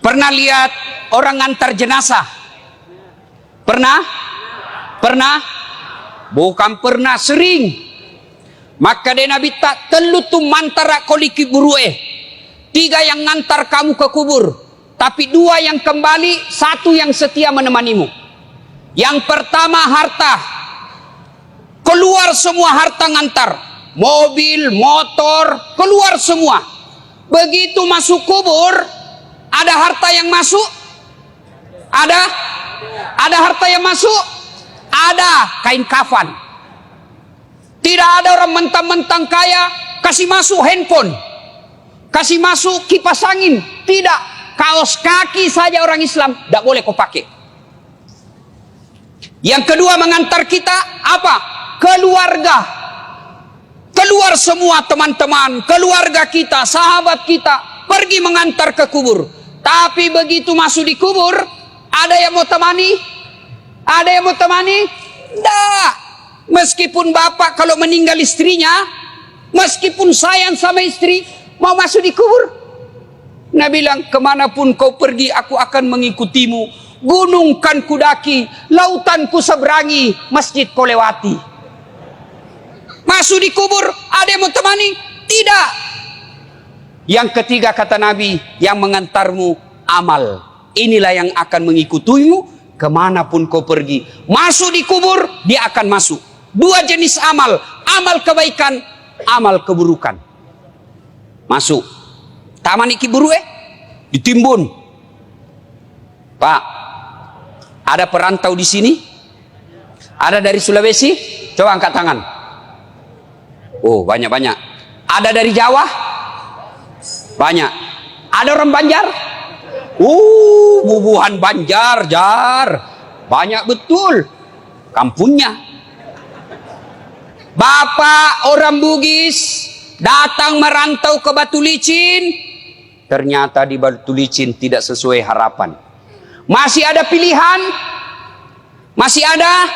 Pernah lihat orang ngantar jenazah? Pernah? Pernah? Bukan pernah, sering. Maka dia Nabi tak telu tu mantara koliki burue. 3 yang ngantar kamu ke kubur, tapi 2 yang kembali, 1 yang setia menemanimu. Yang pertama harta. Keluar semua harta ngantar. Mobil, motor, keluar semua. Begitu masuk kubur, ada harta yang masuk? Ada harta yang masuk? Ada kain kafan. Tidak ada orang mentang-mentang kaya kasih masuk handphone, kasih masuk kipas angin. Tidak, kaos kaki saja orang Islam tidak boleh kau pakai. Yang kedua mengantar kita apa? Keluarga. Keluar semua teman-teman, keluarga kita, sahabat kita pergi mengantar ke kubur. Tapi begitu masuk di kubur, ada yang mau temani? Ada yang mau temani? Tidak. Meskipun bapak kalau meninggal istrinya, meskipun sayang sama istri, mau masuk di kubur, Nabi bilang, kemanapun kau pergi, aku akan mengikutimu. Gunung kan kudaki, lautan ku seberangi, masjid kau lewati. Masuk di kubur, ada yang mau temani? Tidak. Yang ketiga kata Nabi, yang mengantarmu amal. Inilah yang akan mengikutimu kemanapun kau pergi. Masuk di kubur, dia akan masuk. 2 jenis amal. Amal kebaikan, amal keburukan. Masuk. Taman iki buru ditimbun. Pak, ada perantau di sini? Ada dari Sulawesi? Coba angkat tangan. Oh, banyak-banyak. Ada dari Jawa? Banyak. Ada orang Banjar? Bubuhan Banjar, Jar. Banyak betul. Kampungnya. Bapak orang Bugis datang merantau ke Batu Licin. Ternyata di Batu Licin tidak sesuai harapan. Masih ada pilihan? Masih ada?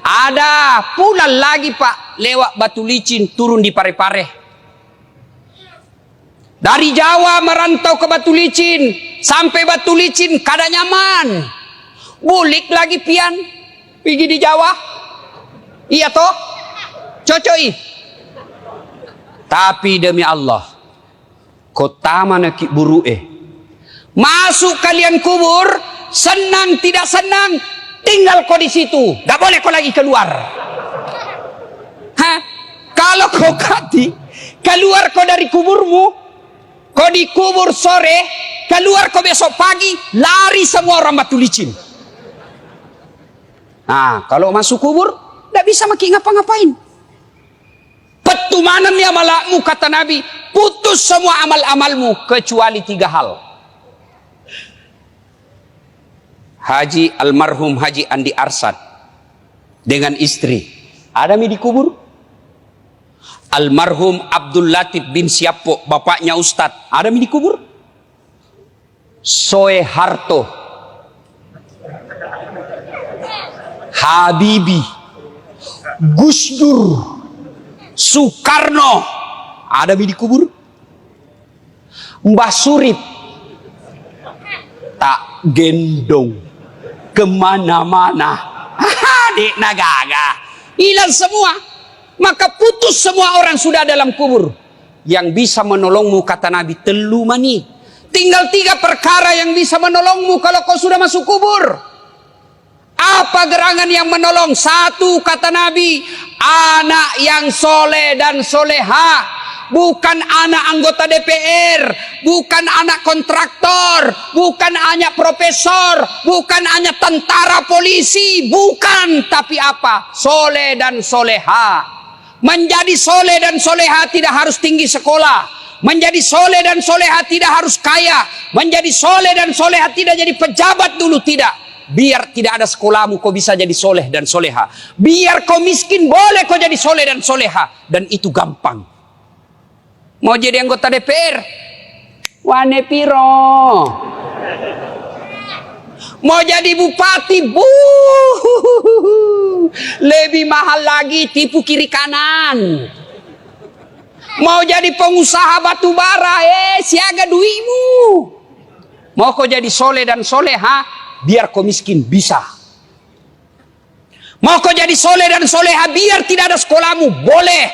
Ada. Pulang lagi Pak. Lewat Batu Licin, turun di Parepare. Dari Jawa merantau ke Batu Licin. Sampai Batu Licin kada nyaman. Bulik lagi pian. Pergi di Jawa. Iya toh? Cocoi. Tapi demi Allah, kota mana ki buru masuk kalian kubur, senang tidak senang, tinggal kau di situ. Tak boleh kau lagi keluar. Kalau kau kati, keluar kau dari kuburmu, kau dikubur sore, keluar kau besok pagi, lari semua orang Batu Licin. Nah, kalau masuk kubur, tidak bisa makin ngapa-ngapain. Petumanan ya malakmu, kata Nabi, putus semua amal-amalmu kecuali 3 hal. Haji almarhum Haji Andi Arsad dengan istri ada mi dikubur. Almarhum Abdul Latif bin Siapo, bapaknya Ustadz, ada mi dikubur. Soeharto, Habibie, Gus Dur, Soekarno, ada mi dikubur. Mbah Surip tak gendong kemana-mana. Dek nagaga hilang semua. Maka putus semua orang sudah dalam kubur. Yang bisa menolongmu, kata Nabi, telu mani. Tinggal 3 perkara yang bisa menolongmu kalau kau sudah masuk kubur. Apa gerangan yang menolong? 1, kata Nabi, anak yang soleh dan soleha. Bukan anak anggota DPR, bukan anak kontraktor, bukan anak profesor, bukan anak tentara polisi, bukan. Tapi apa? Soleh dan soleha. Menjadi soleh dan soleha tidak harus tinggi sekolah. Menjadi soleh dan soleha tidak harus kaya. Menjadi soleh dan soleha tidak jadi pejabat dulu, tidak. Biar tidak ada sekolahmu, kau bisa jadi soleh dan soleha. Biar kau miskin, boleh kau jadi soleh dan soleha. Dan itu gampang. Mau jadi anggota DPR? Wane piro. Mau jadi bupati? Lebih mahal lagi, tipu kiri kanan. Mau jadi pengusaha batu bara, siaga duitmu. Mau kau jadi soleh dan soleha, biar kau miskin, bisa. Mau kau jadi soleh dan soleha, biar tidak ada sekolahmu, boleh.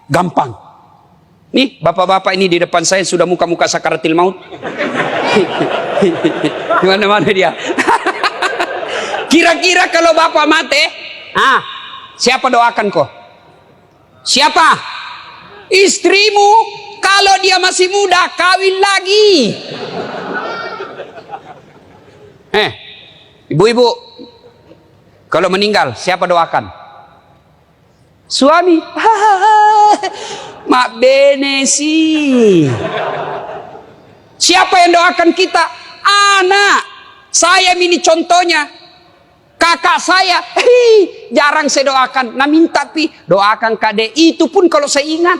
Gampang. Nih, bapak-bapak ini di depan saya sudah muka-muka sakaratil maut. Di mana-mana dia. Kira-kira kalau bapak mati, siapa doakan kau? Siapa? Istrimu. Kalau dia masih muda, kawin lagi. Ibu-ibu, kalau meninggal, siapa doakan? Suami. Mak bene sih. Siapa yang doakan kita? Anak. Saya ini contohnya. Kakak saya, jarang saya doakan. Nah minta doakan kade. Itu pun kalau saya ingat.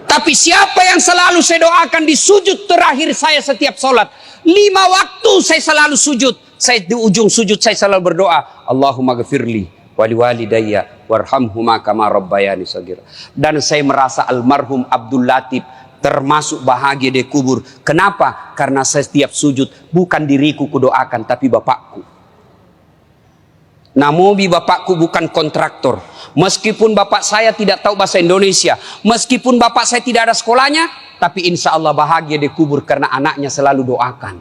Tapi siapa yang selalu saya doakan di sujud terakhir saya setiap sholat? 5 waktu saya selalu sujud. Saya di ujung sujud saya selalu berdoa. Allahumma ghafirli wali walidayya warhamhuma kama rabbayani shaghira. Dan saya merasa almarhum Abdul Latif termasuk bahagia di kubur. Kenapa? Karena saya setiap sujud bukan diriku kudoakan, tapi bapakku. Namobi bapakku bukan kontraktor. Meskipun bapak saya tidak tahu bahasa Indonesia, meskipun bapak saya tidak ada sekolahnya, tapi insya Allah bahagia di kubur karena anaknya selalu doakan.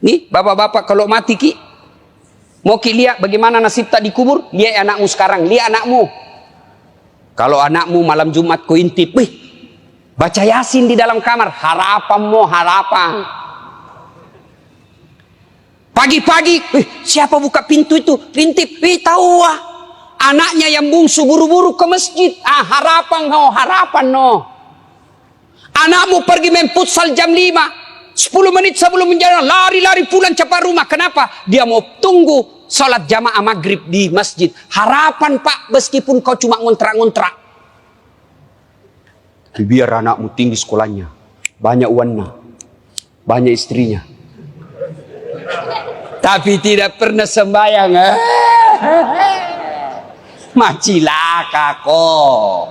Nih bapak-bapak kalau mati ki, mau ki lihat bagaimana nasib tak dikubur, lihat anakmu sekarang, lihat anakmu. Kalau anakmu malam Jumat kau intip, baca Yasin di dalam kamar, harapan. Pagi-pagi, siapa buka pintu itu? Intip, tahu anaknya yang bungsu buru-buru ke masjid. Harapan no. Anakmu pergi main futsal jam 5, 10 menit sebelum menjalan, lari-lari pulang cepat rumah. Kenapa? Dia mau tunggu sholat jamaah maghrib di masjid. Harapan pak, meskipun kau cuma ngontrak-ngontrak. Biar anakmu tinggi sekolahnya, banyak uangnya, banyak istrinya. Tapi tidak pernah sembahyang. Macilaka kok.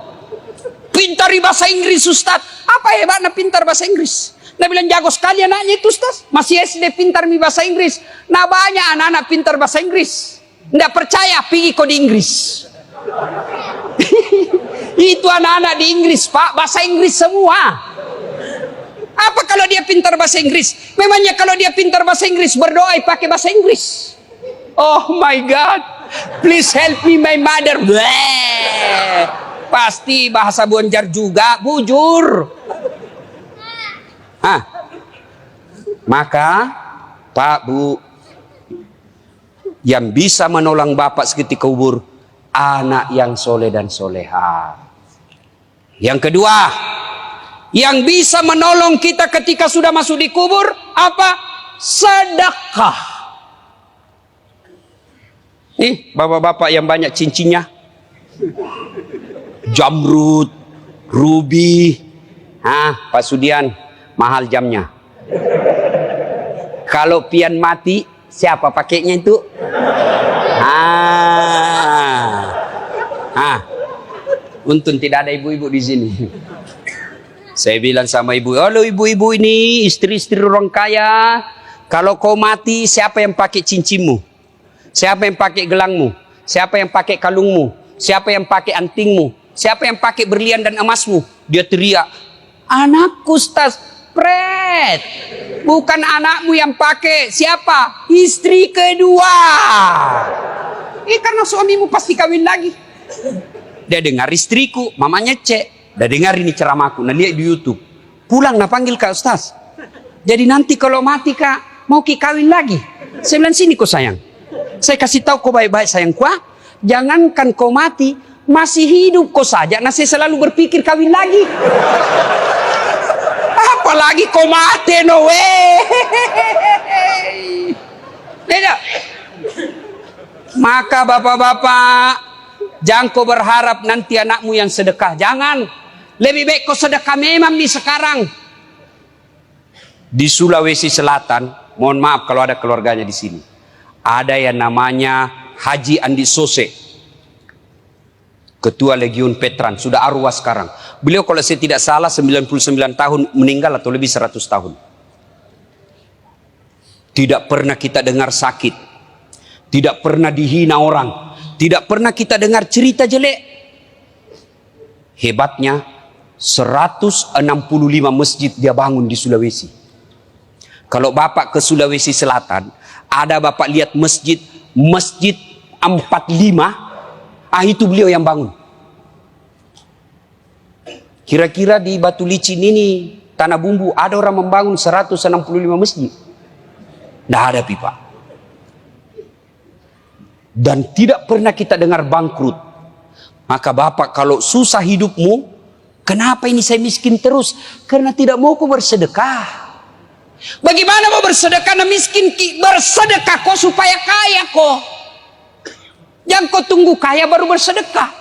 Pintar bahasa Inggris Ustaz. Apa hebatnya pintar bahasa Inggris? Nah bilang jago sekali anaknya itu Ustaz. Masih SD pintar bahasa Inggris. Nah banyak anak-anak pintar bahasa Inggris. Nggak percaya, pergi kok di Inggris. Itu anak-anak di Inggris pak, bahasa Inggris semua. Apa kalau dia pintar bahasa Inggris? Memangnya kalau dia pintar bahasa Inggris berdoa pakai bahasa Inggris? Oh my God, please help me my mother. Bleh. Pasti bahasa Bonjar juga, bujur. Maka Pak Bu, yang bisa menolong bapak seketika kubur, anak yang soleh dan soleha. Yang kedua, yang bisa menolong kita ketika sudah masuk di kubur, apa? Sedekah. Nih, bapak-bapak yang banyak cincinnya. Jamrud, ruby. Pak Sudian, mahal jamnya. Kalau pian mati, siapa pakainya itu? Untung tidak ada ibu-ibu di sini. Saya bilang sama ibu, halo ibu-ibu ini, istri-istri orang kaya. Kalau kau mati, siapa yang pakai cincinmu? Siapa yang pakai gelangmu? Siapa yang pakai kalungmu? Siapa yang pakai antingmu? Siapa yang pakai berlian dan emasmu? Dia teriak, anakku Ustaz, pret. Bukan anakmu yang pakai, siapa? Istri kedua. Karena suamimu pasti kawin lagi. Dia dengar istriku, mamanya cek. Dah dengar ini ceramahku, nah lihat di YouTube. Pulang nah panggil kak Ustaz. Jadi nanti kalau mati kak, mau ki kawin lagi. Saya bilang sini kau sayang. Saya kasih tahu kau baik-baik sayangku. Jangankan kau mati, masih hidup kau saja. Nah saya selalu berpikir kawin lagi. Apalagi kau mati no way. Tidak. Maka bapak-bapak, jangan kau berharap nanti anakmu yang sedekah. Jangan. Lebih baik kau sedekah memang nih sekarang. Di Sulawesi Selatan, mohon maaf kalau ada keluarganya di sini. Ada yang namanya Haji Andi Sose. Ketua Legiun Veteran, sudah arwah sekarang. Beliau kalau saya tidak salah 99 tahun meninggal atau lebih 100 tahun. Tidak pernah kita dengar sakit. Tidak pernah dihina orang. Tidak pernah kita dengar cerita jelek. Hebatnya 165 masjid dia bangun di Sulawesi. Kalau Bapak ke Sulawesi Selatan, ada Bapak lihat masjid 45, itu beliau yang bangun. Kira-kira di Batu Licin ini, Tanah Bumbu, ada orang membangun 165 masjid? Tidak ada, Pak. Dan tidak pernah kita dengar bangkrut. Maka Bapak kalau susah hidupmu, kenapa ini saya miskin terus? Karena tidak mau kau bersedekah. Bagaimana mau bersedekah dan miskin? Bersedekah kau supaya kaya kau. Jangan kau tunggu kaya baru bersedekah.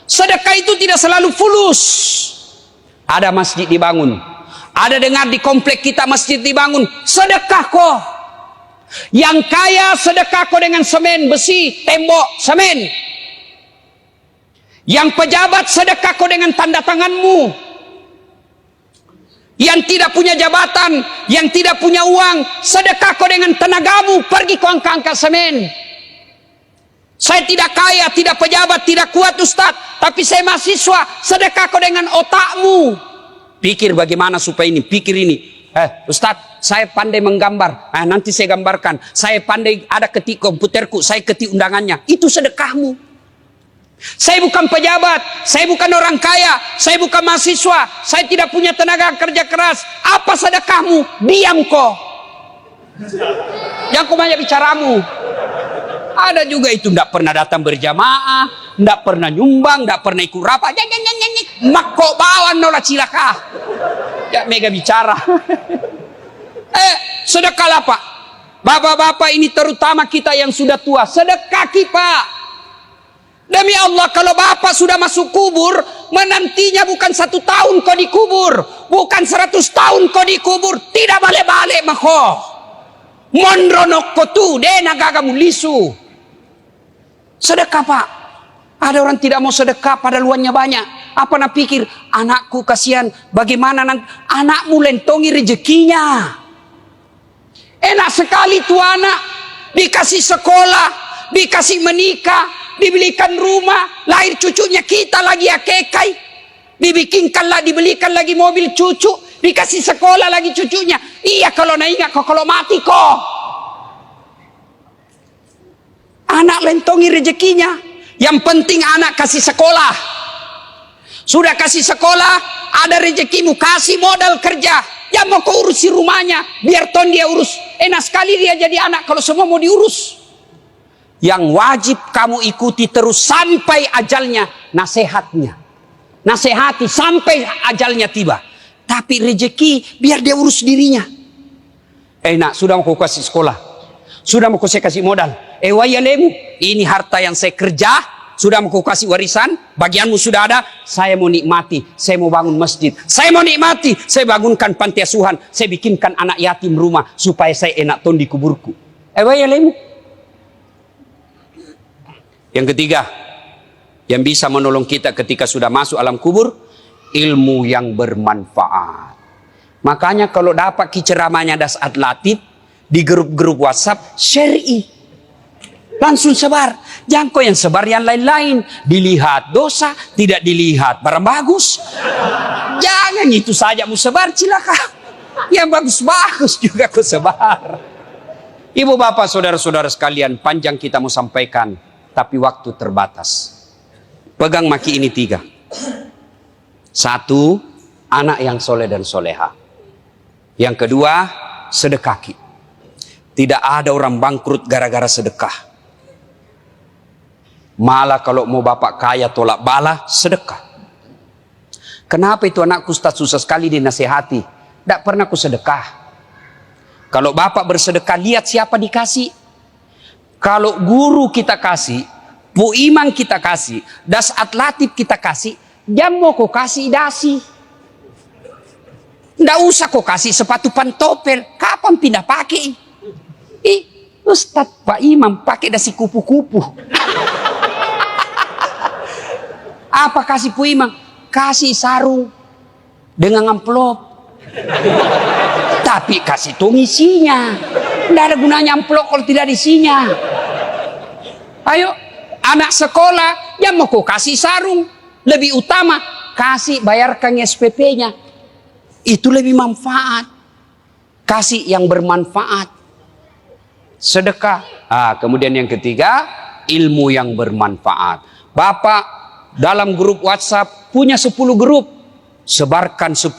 Sedekah itu tidak selalu fulus. Ada masjid dibangun. Ada dengar di komplek kita masjid dibangun. Sedekah kau. Yang kaya sedekah kau dengan semen, besi, tembok, semen. Yang pejabat sedekah kau dengan tanda tanganmu. Yang tidak punya jabatan, yang tidak punya uang, sedekah kau dengan tenagamu. Pergi kau angkat semen. Saya tidak kaya, tidak pejabat, tidak kuat Ustaz, tapi saya mahasiswa. Sedekah kau dengan otakmu. Pikir bagaimana supaya ini, pikir ini. Ustaz, saya pandai menggambar. Nanti saya gambarkan. Saya pandai ada ketik komputerku, saya ketik undangannya. Itu sedekahmu. Saya bukan pejabat, saya bukan orang kaya, saya bukan mahasiswa, saya tidak punya tenaga kerja keras. Apa sedekahmu? Diam kau. Jangan kau banyak bicaramu. Ada juga itu tidak pernah datang berjamaah, tidak pernah nyumbang, tidak pernah ikut rapat. Mak kok bawa nolah cilaka. Ya mega bicara. Sedekahlah Pak. Bapak-bapak ini terutama kita yang sudah tua, sedekah Pak. Demi Allah, kalau Bapak sudah masuk kubur, menantinya bukan 1 tahun kau dikubur, bukan 100 tahun kau dikubur, tidak balik-balik mako. Mondronok kotu dena gagamu lisu. Sedekah Pak. Ada orang tidak mau sedekah pada luannya banyak. Apa nak pikir, anakku kasihan, bagaimana nanti anakmu lentongi rezekinya. Enak sekali tuh anak, dikasih sekolah, dikasih menikah, dibelikan rumah, lahir cucunya kita lagi akekai, dibelikan lagi mobil cucu, dikasih sekolah lagi cucunya. Iya kalau nak ingat kok, kalau mati kok. Anak lentongi rezekinya. Yang penting anak kasih sekolah. Sudah kasih sekolah, ada rezekimu, kasih modal kerja. Ya mau kau urusi rumahnya, biar ton dia urus. Enak sekali dia jadi anak kalau semua mau diurus. Yang wajib kamu ikuti terus sampai ajalnya, nasihatnya. Nasihati sampai ajalnya tiba. Tapi rezeki biar dia urus dirinya. Enak, sudah mau kau kasih sekolah, sudah mau kau kasih modal. Wayalemu, ini harta yang saya kerja, sudah mau kau kasih warisan, bagianmu sudah ada, saya mau nikmati, saya mau bangun masjid, saya mau nikmati, saya bangunkan panti asuhan, saya bikinkan anak yatim rumah, supaya saya enak ton di kuburku. Wayalemu. Yang ketiga, yang bisa menolong kita ketika sudah masuk alam kubur, ilmu yang bermanfaat. Makanya kalau dapat ceramahnya Dasat Latif di grup-grup WhatsApp, syar'i. Langsung sebar. Jangan kau yang sebar yang lain-lain. Dilihat dosa, tidak dilihat barang bagus. Jangan itu saja mau sebar, cilaka. Yang bagus-bagus juga kau sebar. Ibu bapak saudara-saudara sekalian, panjang kita mau sampaikan, tapi waktu terbatas. Pegang maki ini 3. 1, anak yang soleh dan soleha. Yang kedua, sedekah. Tidak ada orang bangkrut gara-gara sedekah. Malah kalau mau bapak kaya tolak bala, sedekah. Kenapa itu anakku Ustaz susah sekali dinasihati? Tidak pernah ku sedekah. Kalau bapak bersedekah, lihat siapa dikasih. Kalau guru kita kasih, Bu Imam kita kasih, Dasat Latif kita kasih, jam mau kau kasih dasi. Tidak usah kau kasih sepatu pantopel. Kapan pindah pakai? Ustaz Pak Imam pakai dasi kupu-kupu. Apa kasih puimang? Kasih sarung dengan amplop. Tapi kasih tong isinya. Tidak ada gunanya amplop kalau tidak isinya. Ayo, anak sekolah yang mau kau kasih sarung. Lebih utama, kasih bayarkan SPP-nya. Itu lebih manfaat. Kasih yang bermanfaat. Sedekah. Kemudian yang ketiga, ilmu yang bermanfaat. Bapak dalam grup WhatsApp punya 10 grup. Sebarkan 10.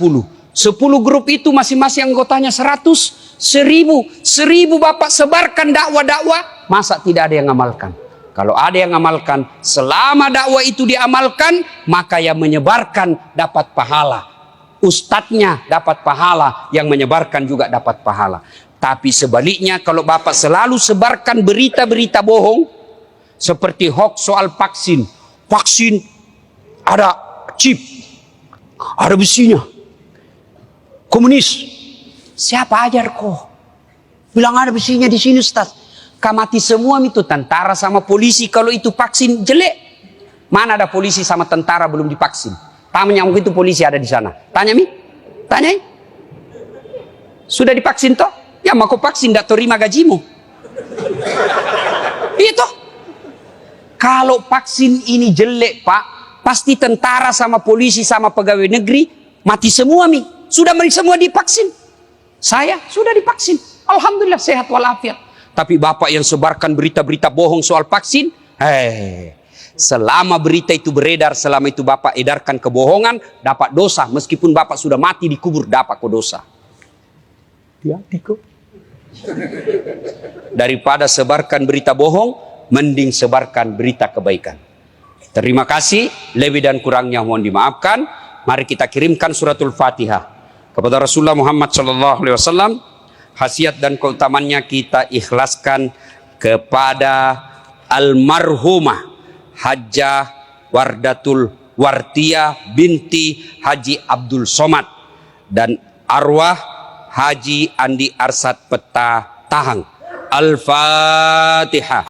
10 grup itu masing-masing anggotanya 100, 1000. 1000 Bapak sebarkan dakwah-dakwah. Masa tidak ada yang ngamalkan? Kalau ada yang ngamalkan, selama dakwah itu diamalkan, maka yang menyebarkan dapat pahala. Ustadznya dapat pahala, yang menyebarkan juga dapat pahala. Tapi sebaliknya, kalau Bapak selalu sebarkan berita-berita bohong, seperti hoax soal vaksin. Vaksin ada chip, ada besinya. Komunis. Siapa ajar kok? Bilang ada besinya di sini, Ustaz. Mati semua itu tentara sama polisi kalau itu vaksin jelek. Mana ada polisi sama tentara belum divaksin? Tanya mungkin itu polisi ada di sana. Tanya mi, tanya. Sudah divaksin toh? Ya mau kau vaksin tidak terima gajimu. Itu. Kalau vaksin ini jelek Pak, pasti tentara sama polisi sama pegawai negeri mati semua mi. Sudah semua divaksin. Saya sudah divaksin. Alhamdulillah sehat walafiat. Tapi Bapak yang sebarkan berita-berita bohong soal vaksin, selama berita itu beredar, selama itu Bapak edarkan kebohongan, dapat dosa. Meskipun Bapak sudah mati dikubur, dapat kok dosa. Daripada sebarkan berita bohong, mending sebarkan berita kebaikan. Terima kasih, lebih dan kurangnya mohon dimaafkan. Mari kita kirimkan suratul Fatihah kepada Rasulullah Muhammad SAW. Khasiat dan keutamannya kita ikhlaskan kepada almarhumah Hajjah Wardatul Wartiyah binti Haji Abdul Somad dan arwah Haji Andi Arsad Peta Tahang. Al-Fatihah.